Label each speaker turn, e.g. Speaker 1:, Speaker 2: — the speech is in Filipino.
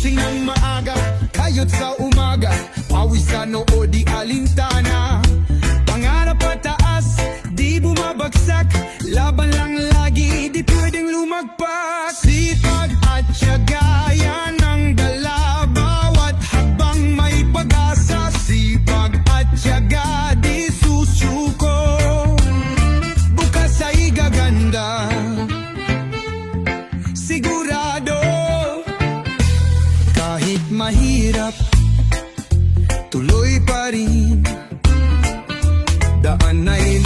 Speaker 1: Gising ng maaga, kayot sa umaga, pawis sa noo di alintana. Pangarap pataas, di bumabagsak, laban lang lagi, di pwedeng lumagpas. Sipag at tiyaga, yan ang dala, bawat habang may pag-asa. Sipag at tiyaga, di susuko, bukas ay gaganda. Sigurado, kahit mahirap, tuloy pa rin, daan ay